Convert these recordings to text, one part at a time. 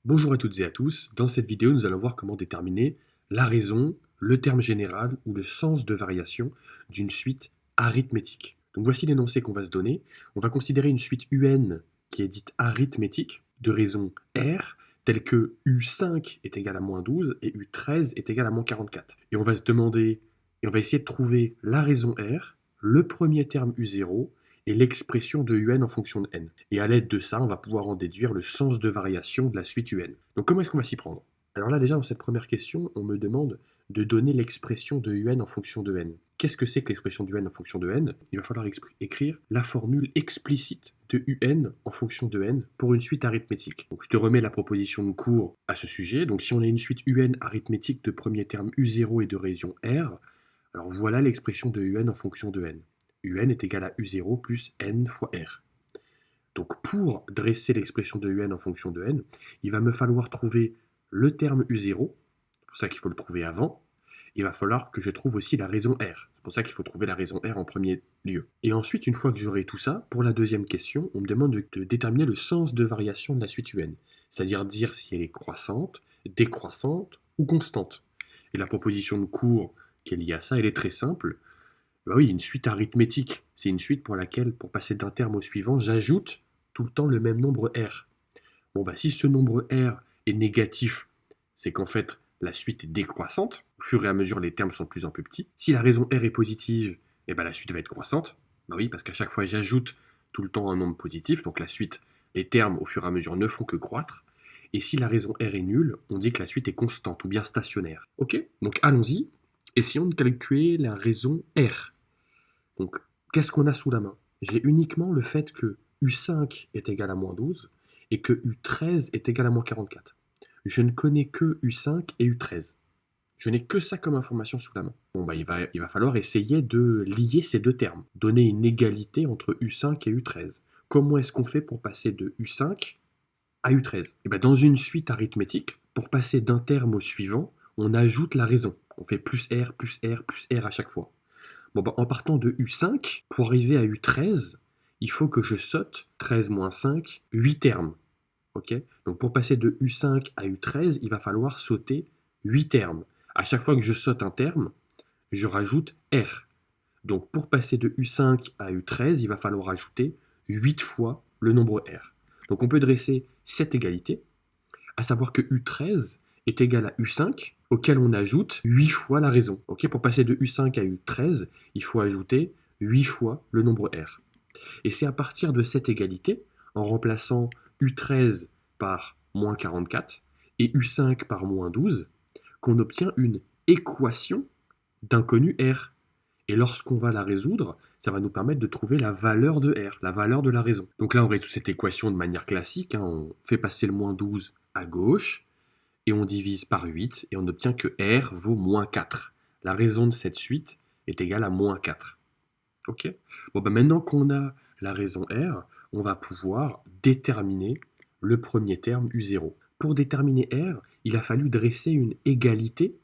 Bonjour à toutes et à tous, dans cette vidéo nous allons voir comment déterminer la raison, le terme général ou le sens de variation d'une suite arithmétique. Donc voici l'énoncé qu'on va se donner. On va considérer une suite UN qui est dite arithmétique de raison R, telle que U5 est égal à moins 12 et U13 est égal à moins 44. Et on va se demander, et on va essayer de trouver la raison R, le premier terme U0, et l'expression de UN en fonction de n. Et à l'aide de ça, on va pouvoir en déduire le sens de variation de la suite UN. Donc comment est-ce qu'on va s'y prendre? Alors là déjà, dans cette première question, on me demande de donner l'expression de UN en fonction de n. Qu'est-ce que c'est que l'expression de UN en fonction de n? Il va falloir écrire la formule explicite de UN en fonction de n pour une suite arithmétique. Donc je te remets la proposition de cours à ce sujet. Donc si on a une suite UN arithmétique de premier terme U0 et de raison R, alors voilà l'expression de UN en fonction de n. UN est égal à U0 plus n fois R. Donc pour dresser l'expression de UN en fonction de n, il va me falloir trouver le terme U0, c'est pour ça qu'il faut le trouver avant. Il va falloir que je trouve aussi la raison R, c'est pour ça qu'il faut trouver la raison R en premier lieu. Et ensuite, une fois que j'aurai tout ça, pour la deuxième question, on me demande de déterminer le sens de variation de la suite UN, c'est-à-dire dire si elle est croissante, décroissante ou constante. Et la proposition de cours qui est liée à ça, elle est très simple. Bah oui, une suite arithmétique, c'est une suite pour laquelle, pour passer d'un terme au suivant, j'ajoute tout le temps le même nombre R. Bon bah si ce nombre R est négatif, c'est qu'en fait la suite est décroissante, au fur et à mesure les termes sont de plus en plus petits. Si la raison R est positive, eh ben la suite va être croissante. Bah oui, parce qu'à chaque fois j'ajoute tout le temps un nombre positif, donc la suite, les termes au fur et à mesure ne font que croître. Et si la raison R est nulle, on dit que la suite est constante ou bien stationnaire. Ok, donc allons-y, essayons de calculer la raison R. Donc, qu'est-ce qu'on a sous la main? J'ai uniquement le fait que U5 est égal à moins 12 et que U13 est égal à moins 44. Je ne connais que U5 et U13. Je n'ai que ça comme information sous la main. Bon, bah, il va falloir essayer de lier ces deux termes, donner une égalité entre U5 et U13. Comment est-ce qu'on fait pour passer de U5 à U13? Et ben, dans une suite arithmétique, pour passer d'un terme au suivant, on ajoute la raison. On fait plus R, plus R, plus R à chaque fois. Bon, bah, en partant de U5, pour arriver à U13, il faut que je saute 13 moins 5, 8 termes. Okay, donc pour passer de U5 à U13, il va falloir sauter 8 termes. À chaque fois que je saute un terme, je rajoute R. Donc pour passer de U5 à U13, il va falloir ajouter 8 fois le nombre R. Donc on peut dresser cette égalité, à savoir que U13 est égal à U5, auquel on ajoute 8 fois la raison. Okay, pour passer de U5 à U13, il faut ajouter 8 fois le nombre R. Et c'est à partir de cette égalité, en remplaçant U13 par moins 44 et U5 par moins 12, qu'on obtient une équation d'inconnu R. Et lorsqu'on va la résoudre, ça va nous permettre de trouver la valeur de R, la valeur de la raison. Donc là, on résout cette équation de manière classique. On fait passer le moins 12 à gauche, et on divise par 8, et on obtient que R vaut moins 4. La raison de cette suite est égale à moins 4. Ok. Bon, ben maintenant qu'on a la raison R, on va pouvoir déterminer le premier terme U0. Pour déterminer R, il a fallu dresser une égalité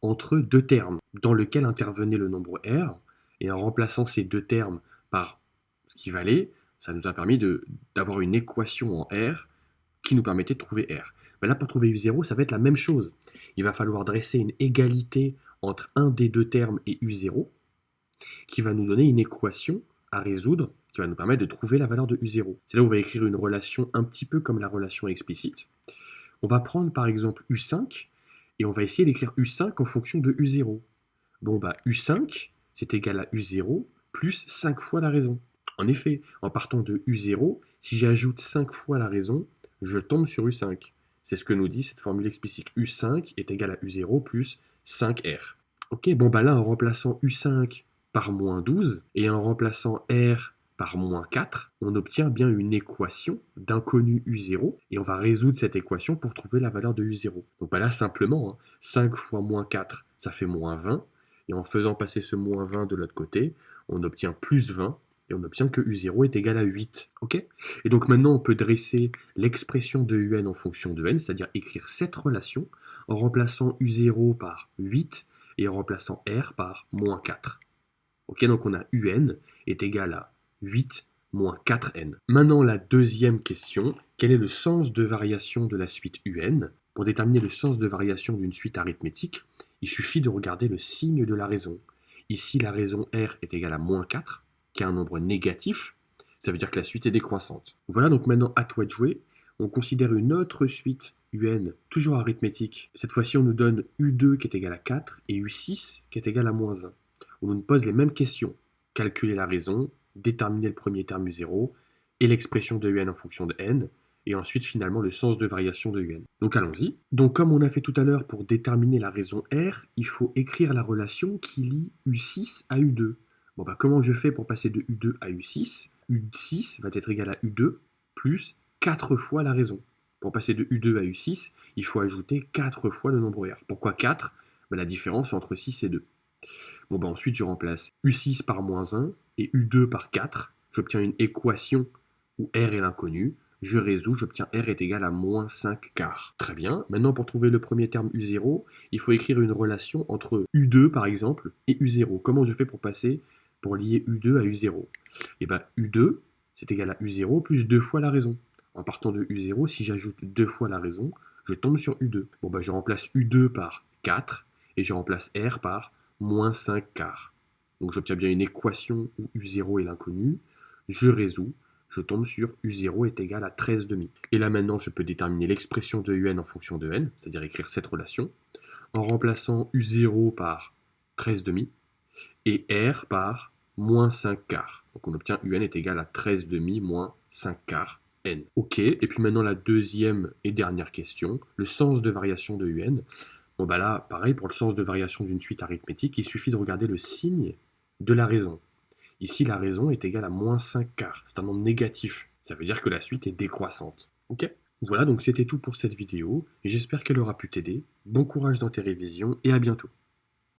entre deux termes, dans lequel intervenait le nombre R, et en remplaçant ces deux termes par ce qui valait, ça nous a permis d'avoir une équation en R qui nous permettait de trouver R. Mais là, pour trouver U0, ça va être la même chose. Il va falloir dresser une égalité entre un des deux termes et U0, qui va nous donner une équation à résoudre, qui va nous permettre de trouver la valeur de U0. C'est là où on va écrire une relation un petit peu comme la relation explicite. On va prendre par exemple U5, et on va essayer d'écrire U5 en fonction de U0. Bon bah U5, c'est égal à U0 plus 5 fois la raison. En effet, en partant de U0, si j'ajoute 5 fois la raison, je tombe sur U5. C'est ce que nous dit cette formule explicite. U5 est égal à U0 plus 5R. Ok, bon bah là, en remplaçant U5 par moins 12 et en remplaçant R par moins 4, on obtient bien une équation d'inconnu U0 et on va résoudre cette équation pour trouver la valeur de U0. Donc bah là, simplement, 5 fois moins 4, ça fait moins 20. Et en faisant passer ce moins 20 de l'autre côté, on obtient plus 20 et on obtient que U0 est égal à 8. Ok. Et donc maintenant, on peut dresser l'expression de UN en fonction de n, c'est-à-dire écrire cette relation en remplaçant U0 par 8 et en remplaçant R par moins 4. Ok, donc on a un est égal à 8 moins 4n. Maintenant, la deuxième question, quel est le sens de variation de la suite un? Pour déterminer le sens de variation d'une suite arithmétique, il suffit de regarder le signe de la raison. Ici, la raison r est égale à moins 4, qui est un nombre négatif, ça veut dire que la suite est décroissante. Voilà, donc maintenant à toi de jouer. On considère une autre suite un, toujours arithmétique. Cette fois-ci, on nous donne u2 qui est égal à 4 et u6 qui est égal à moins 1. On nous pose les mêmes questions. Calculer la raison, déterminer le premier terme u0 et l'expression de un en fonction de n, et ensuite finalement le sens de variation de un. Donc allons-y. Donc comme on a fait tout à l'heure pour déterminer la raison r, il faut écrire la relation qui lie u6 à u2. Bon bah comment je fais pour passer de u2 à u6? U6 va être égal à u2 plus 4 fois la raison. Pour passer de u2 à u6, il faut ajouter 4 fois le nombre r. Pourquoi 4? La différence entre 6 et 2. Bon bah ensuite je remplace u6 par moins 1 et u2 par 4. J'obtiens une équation où r est l'inconnu. Je résous, j'obtiens r est égal à moins 5 quarts. Très bien. Maintenant, pour trouver le premier terme u0, il faut écrire une relation entre u2, par exemple, et u0. Comment je fais pour lier u2 à u0? Et bien, u2, c'est égal à u0 plus 2 fois la raison. En partant de u0, si j'ajoute 2 fois la raison, je tombe sur u2. Bon, ben, je remplace u2 par 4 et je remplace r par moins 5 quarts. Donc, j'obtiens bien une équation où u0 est l'inconnu. Je résous. Je tombe sur u0 est égal à 13 demi. Et là maintenant, je peux déterminer l'expression de un en fonction de n, c'est-à-dire écrire cette relation, en remplaçant u0 par 13 demi et r par moins 5 quarts. Donc on obtient un est égal à 13 demi moins 5 quarts n. Ok, et puis maintenant la deuxième et dernière question, le sens de variation de un. Bon bah là, pareil, pour le sens de variation d'une suite arithmétique, il suffit de regarder le signe de la raison. Ici, la raison est égale à moins 5 quarts. C'est un nombre négatif. Ça veut dire que la suite est décroissante. Ok? Voilà, donc c'était tout pour cette vidéo. J'espère qu'elle aura pu t'aider. Bon courage dans tes révisions et à bientôt.